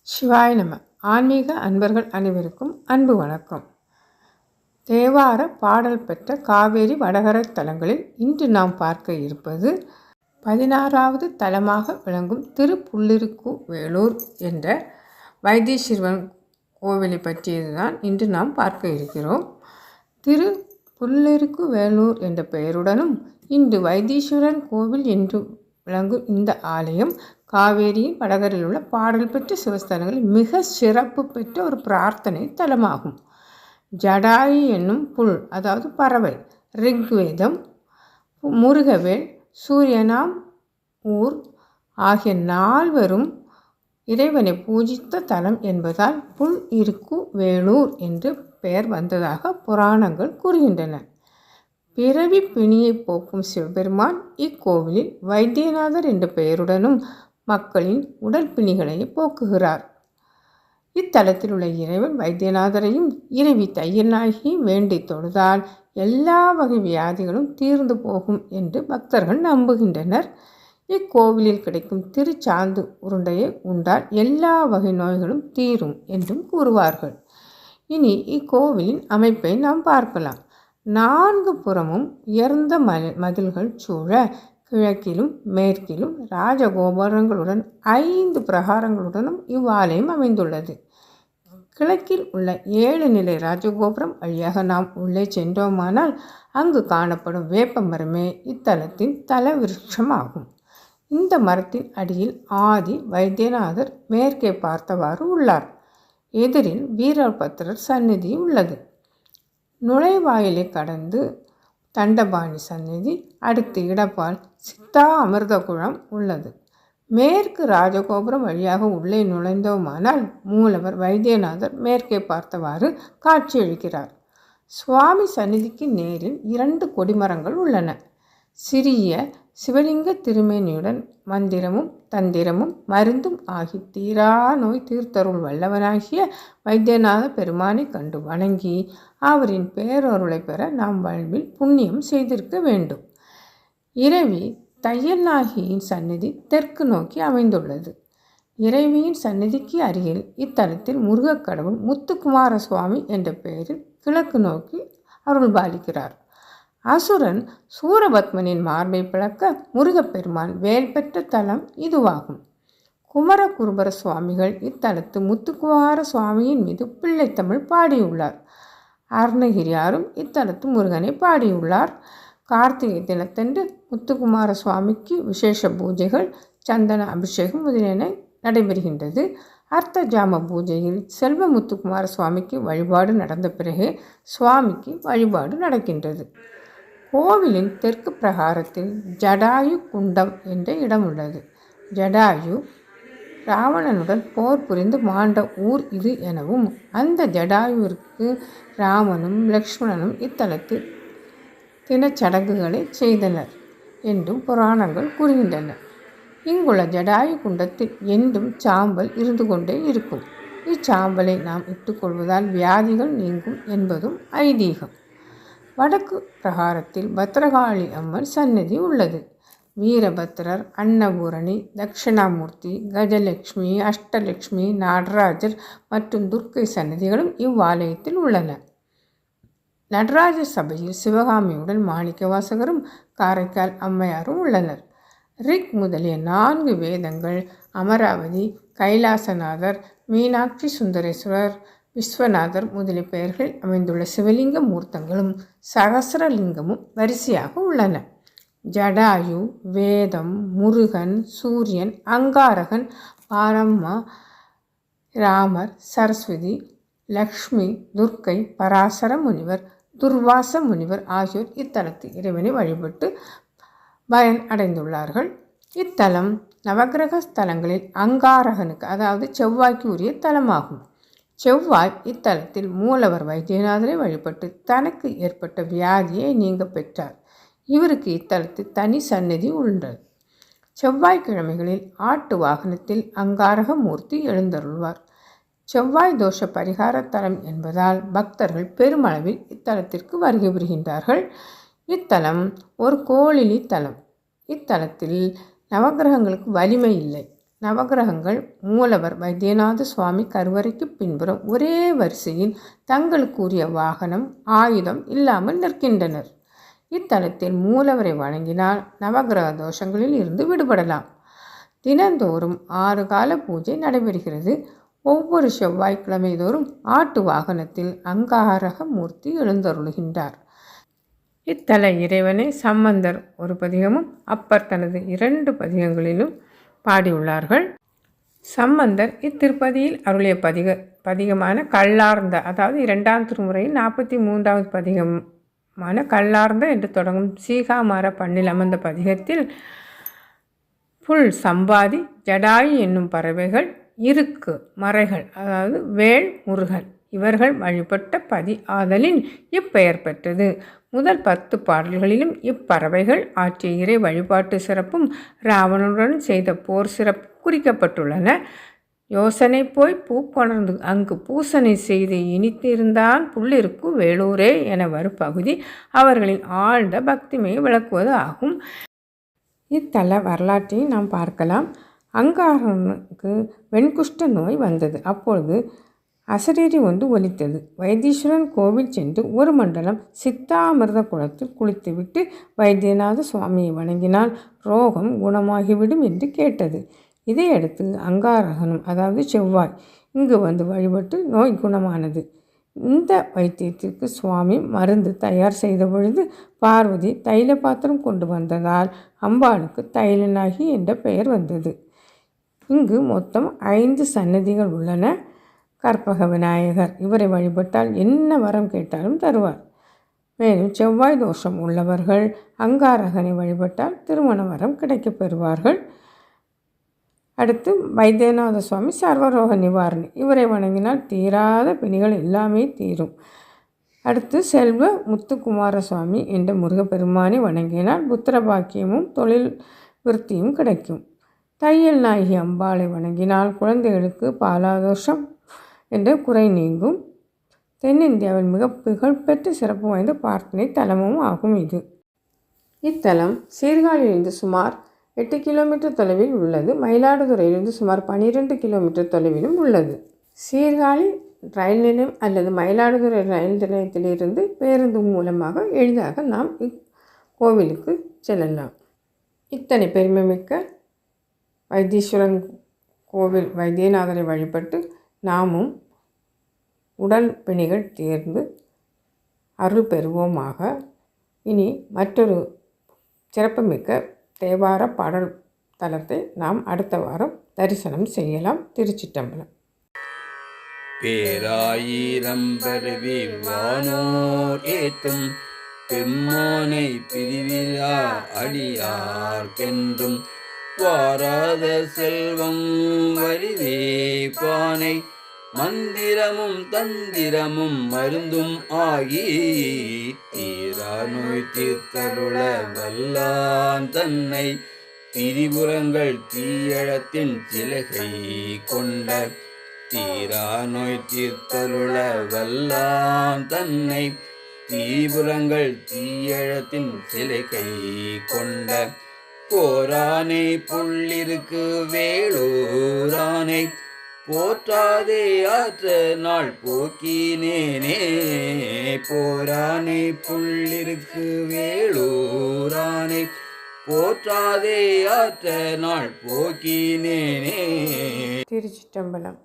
சிவாய நம. ஆன்மீக அன்பர்கள் அனைவருக்கும் அன்பு வணக்கம். தேவார பாடல் பெற்ற காவேரி வடகரை தலங்களில் இன்று நாம் பார்க்க இருப்பது 16வது தலமாக விளங்கும் திருப்புள்ளிருக்குவேளூர் என்ற வைத்தீஸ்வரன் கோவிலை பற்றியதுதான் இன்று நாம் பார்க்க இருக்கிறோம். திருப்புள்ளிருக்குவேளூர் என்ற பெயருடனும் இன்று வைத்தீஸ்வரன் கோவில் என்று விளங்கும் இந்த ஆலயம் காவேரியின் வடகரையில் உள்ள பாடல் பெற்ற சிவஸ்தலங்களில் மிக சிறப்பு பெற்ற ஒரு பிரார்த்தனை தலமாகும். ஜடாயு என்னும் புல், அதாவது பறவை, ரிக்வேதம், முருகவேல், சூரியனாம் ஊர் ஆகிய 4வரும் இறைவனை பூஜித்த தலம் என்பதால் புல் இருக்கு வேளூர் என்று பெயர் வந்ததாக புராணங்கள் கூறுகின்றன. பிறவி பிணியை போக்கும் சிவபெருமான் இக்கோவிலில் வைத்தியநாதர் என்ற பெயருடனும் மக்களின் உடல் பிணிகளை போக்குகிறார். இத்தலத்தில் உள்ள இறைவன் வைத்தியநாதரையும் இறைவி தையநாயகியும் வேண்டி தொழுதால் எல்லா வகை வியாதிகளும் தீர்ந்து போகும் என்று பக்தர்கள் நம்புகின்றனர். இக்கோவிலில் கிடைக்கும் திருச்சாந்து உருண்டையை உண்டால் எல்லா வகை நோய்களும் தீரும் என்றும் கூறுவார்கள். இனி இக்கோவிலின் அமைப்பை நாம் பார்க்கலாம். 4 புறமும் உயர்ந்த மதில்கள் சூழ கிழக்கிலும் மேற்கிலும் ராஜகோபுரங்களுடன் 5 பிரகாரங்களுடனும் இவ்வாலயம் அமைந்துள்ளது. கிழக்கில் உள்ள 7 நிலை ராஜகோபுரம் வழியாக நாம் உள்ளே சென்றோமானால் அங்கு காணப்படும் வேப்ப மரமே இத்தலத்தின் தல விருட்சமாகும். இந்த மரத்தின் அடியில் ஆதி வைத்தியநாதர் மேற்கே பார்த்தவாறு உள்ளார். எதிரில் வீரபத்திரர் சந்நிதி உள்ளது. நுழைவாயிலை கடந்து தண்டபாணி சந்நிதி, அடுத்து இடப்பால் சித்தா அமிர்த குளம் உள்ளது. மேற்கு ராஜகோபுரம் வழியாக உள்ளே நுழைந்தோமானால் மூலவர் வைத்தியநாதர் மேற்கே பார்த்தவாறு காட்சியளிக்கிறார். சுவாமி சந்நிதிக்கு நேரில் 2 கொடிமரங்கள் உள்ளன. சிறிய சிவலிங்க திருமேனியுடன் மந்திரமும் தந்திரமும் மருந்தும் ஆகி தீரா நோய் தீர்த்தருள் வல்லவனாகிய வைத்தியநாத பெருமானை கண்டு வணங்கி அவரின் பேரருளை பெற நாம் வாழ்வில் புண்ணியம் செய்திருக்க வேண்டும். இறைவி தையநாயகியின் சந்நிதி தெற்கு நோக்கி அமைந்துள்ளது. இறைவியின் சந்நிதிக்கு அருகில் இத்தலத்தில் முருகக்கடவுள் முத்துக்குமார சுவாமி என்ற பெயரில் கிழக்கு நோக்கி அருள்பாலிக்கிறார். அசுரன் சூரபத்மனின் மார்பை பிளக்க முருகப்பெருமான் வேல் பெற்ற தலம் இதுவாகும். குமரகுருபர சுவாமிகள் இத்தலத்து முத்துக்குமார சுவாமியின் மீது பிள்ளைத்தமிழ் பாடியுள்ளார். அருணகிரியாரும் இத்தலத்து முருகனை பாடியுள்ளார். கார்த்திகை தினத்தன்று முத்துக்குமார சுவாமிக்கு விசேஷ பூஜைகள், சந்தன அபிஷேகம் முதலியன நடைபெறுகின்றது. அர்த்த ஜாம பூஜையில் செல்வ முத்துக்குமார சுவாமிக்கு வழிபாடு நடந்த பிறகு சுவாமிக்கு வழிபாடு நடக்கின்றது. கோவிலின் தெற்கு பிரகாரத்தில் ஜடாயு குண்டம் என்ற இடம் உள்ளது. ஜடாயு ராவணனுடன் போர் புரிந்து மாண்ட ஊர் இது எனவும் அந்த ஜடாயுவிற்கு ராமனும் லக்ஷ்மணனும் இத்தலத்தில் தினச்சடங்குகளை செய்தனர் என்றும் புராணங்கள் கூறுகின்றன. இங்குள்ள ஜடாயு குண்டத்தில் என்றும் சாம்பல் இருந்து கொண்டே இருக்கும். இச்சாம்பலை நாம் இட்டுக்கொள்வதால் வியாதிகள் நீங்கும் என்பதும் ஐதீகம். வடக்கு பிரகாரத்தில் பத்ரகாளி அம்மன் சந்நிதி உள்ளது. வீரபத்ரர், அன்னபூரணி, தட்சிணாமூர்த்தி, கஜலட்சுமி, அஷ்டலட்சுமி, நடராஜர் மற்றும் துர்க்கை சன்னதிகளும் இவ்வாலயத்தில் உள்ளன. நடராஜ சபையில் சிவகாமியுடன் மாணிக்கவாசகரும் காரைக்கால் அம்மையாரும் உள்ளனர். ரிக் முதலிய 4 வேதங்கள், அமராவதி, கைலாசநாதர், மீனாட்சி சுந்தரேஸ்வரர், விஸ்வநாதர் முதலிய பெயர்களில் அமைந்துள்ள சிவலிங்க மூர்த்தங்களும் சகசிரலிங்கமும் வரிசையாக உள்ளன. ஜடாயு, வேதம், முருகன், சூரியன், அங்காரகன், பாரம்மா, ராமர், சரஸ்வதி, லக்ஷ்மி, துர்க்கை, பராசர முனிவர், துர்வாச முனிவர் ஆகியோர் இத்தலத்து இறைவனை வழிபட்டு பயன் அடைந்துள்ளார்கள். இத்தலம் நவகிரக ஸ்தலங்களில் அங்காரகனுக்கு, அதாவது செவ்வாய்க்கு உரிய தலமாகும். செவ்வாய் இத்தலத்தில் மூலவர் வைத்தியநாதரை வழிபட்டு தனக்கு ஏற்பட்ட வியாதியை நீங்க பெற்றார். இவருக்கு இத்தலத்தில் தனி சந்நிதி உள்ளது. செவ்வாய்க்கிழமைகளில் ஆட்டு வாகனத்தில் அங்காரக மூர்த்தி எழுந்தருள்வார். செவ்வாய் தோஷ பரிகார தலம் என்பதால் பக்தர்கள் பெருமளவில் இத்தலத்திற்கு வருகை புரிகின்றார்கள். இத்தலம் ஒரு கோளிலி தலம். இத்தலத்தில் நவகிரகங்களுக்கு வலிமை இல்லை. நவகிரகங்கள் மூலவர் வைத்தியநாத சுவாமி கருவறைக்கு பின்புறம் ஒரே வரிசையில் தங்களுக்குரிய வாகனம் ஆயுதம் இல்லாமல் நிற்கின்றனர். இத்தலத்தில் மூலவரை வணங்கினால் நவகிரக தோஷங்களில் இருந்து விடுபடலாம். தினந்தோறும் 6 கால பூஜை நடைபெறுகிறது. ஒவ்வொரு செவ்வாய்க்கிழமை தோறும் ஆட்டு வாகனத்தில் அங்காரக மூர்த்தி எழுந்தருளுகின்றார். இத்தல இறைவனை சம்பந்தர் ஒரு பதிகமும் அப்பர் தனது 2 பதிகங்களிலும் பாடியுள்ளார்கள். சம்பந்தர் இத்திருப்பதியில் அருளிய பதிகமான கல்லார்ந்த, அதாவது 2ஆம் திருமுறையில் 43வது பதிகமான கல்லார்ந்த என்று தொடங்கும் சீகாமார பண்ணில் அமர்ந்த பதிகத்தில் புல் சம்பாதி ஜடாயு என்னும் பறவைகள், இருக்கு மறைகள், அதாவது வேள் முருகன் இவர்கள் வழிபட்ட பதி ஆதலின் இப்பெயர் பெற்றது. முதல் 10 பாடல்களிலும் இப்பறவைகள் ஆற்றிய இறை வழிபாட்டு சிறப்பும் ராவணனுடன் செய்த போர் சிறப்பு குறிக்கப்பட்டுள்ளன. யோசனை போய் பூக்கொணர்ந்து அங்கு பூசனை செய்து இனித்திருந்தான் புள்ளிருக்கு வேலூரே என வரும் பகுதி அவர்களின் ஆழ்ந்த பக்திமையை விளக்குவது ஆகும். இத்தல வரலாற்றையும் நாம் பார்க்கலாம். அங்காரனுக்கு வெண்குஷ்ட நோய் வந்தது. அப்பொழுது அசரீரி ஒன்று ஒலித்தது. வைத்தீஸ்வரன் கோவில் சென்று ஒரு மண்டலம் சித்தாமிர்த குளத்தில் குளித்துவிட்டு வைத்தியநாத சுவாமியை வணங்கினால் ரோகம் குணமாகிவிடும் என்று கேட்டது. இதையடுத்து அங்காரகனும், அதாவது செவ்வாய், இங்கு வந்து வழிபட்டு நோய் குணமானது. இந்த வைத்தியத்திற்கு சுவாமி மருந்து தயார் செய்த பொழுது பார்வதி தைல பாத்திரம் கொண்டு வந்ததால் அம்பாளுக்கு தைலநாகி என்ற பெயர் வந்தது. இங்கு மொத்தம் 5 சன்னதிகள் உள்ளன. கற்பக விநாயகர், இவரை வழிபட்டால் என்ன வரம் கேட்டாலும் தருவார். மேலும் செவ்வாய் தோஷம் உள்ளவர்கள் அங்காரகனை வழிபட்டால் திருமண வரம் கிடைக்கப் பெறுவார்கள். அடுத்து வைத்தியநாத சுவாமி சர்வரோக நிவாரணி, இவரை வணங்கினால் தீராத பிணிகள் எல்லாமே தீரும். அடுத்து செல்வ முத்துக்குமார சுவாமி என்ற முருகப்பெருமானை வணங்கினால் புத்திர பாக்கியமும் தொழில் விருத்தியும் கிடைக்கும். தையல் நாயகி அம்பாளை வணங்கினால் குழந்தைகளுக்கு பாலாதோஷம் என்ற குறை நீங்கும். தென்னிந்தியாவில் மிக புகழ்பெற்ற சிறப்பு வாய்ந்த பிரார்த்தனை தலமும் ஆகும் இது. இத்தலம் சீர்காழியிலிருந்து சுமார் 8 கிலோமீட்டர் தொலைவில் உள்ளது. மயிலாடுதுறையிலிருந்து சுமார் 12 கிலோமீட்டர் தொலைவிலும் உள்ளது. சீர்காழி ரயில் நிலையம் அல்லது மயிலாடுதுறை ரயில் நிலையத்திலிருந்து பேருந்து மூலமாக எளிதாக நாம் இக்கோவிலுக்கு செல்லலாம். இத்தனை பெருமைமிக்க வைத்தீஸ்வரன் கோவில் வைத்தியநாதரை வழிபட்டு நாமும் உடல் பிணிகள் தீர்ந்து அருள் பெறுவோமாக. இனி மற்றொரு சிறப்புமிக்க தேவார பாடல் தலத்தை நாம் அடுத்த வாரம் தரிசனம் செய்யலாம். திருச்சிற்றம்பலம். பேராயிரம் பரவி வானோர் ஏத்தும் பெம்மானை பிரிவிழா அடியார்க்கென்றும் வாராத செல்வம் வரிவே பானை மந்திரமும் தந்திரமும் மருந்தும் ஆகி தீரா நோய் தீர்த்தருள வல்லான் தன்னை திரிபுரங்கள் தீயழத்தின் சிலகை கொண்ட தீரா நோய் தீர்த்தருள வல்லான் தன்னை திரிபுரங்கள் தீயழத்தின் சிலைகை கொண்ட போரானை புள்ளிருக்கு வேளூரானை போற்றாதே ஆற்ற நாள் போக்கினேனே போரானை புள்ளிருக்கு வேளூரானை போற்றாதே ஆற்ற நாள் போக்கினேனே. திருச்சிற்றம்பலம்.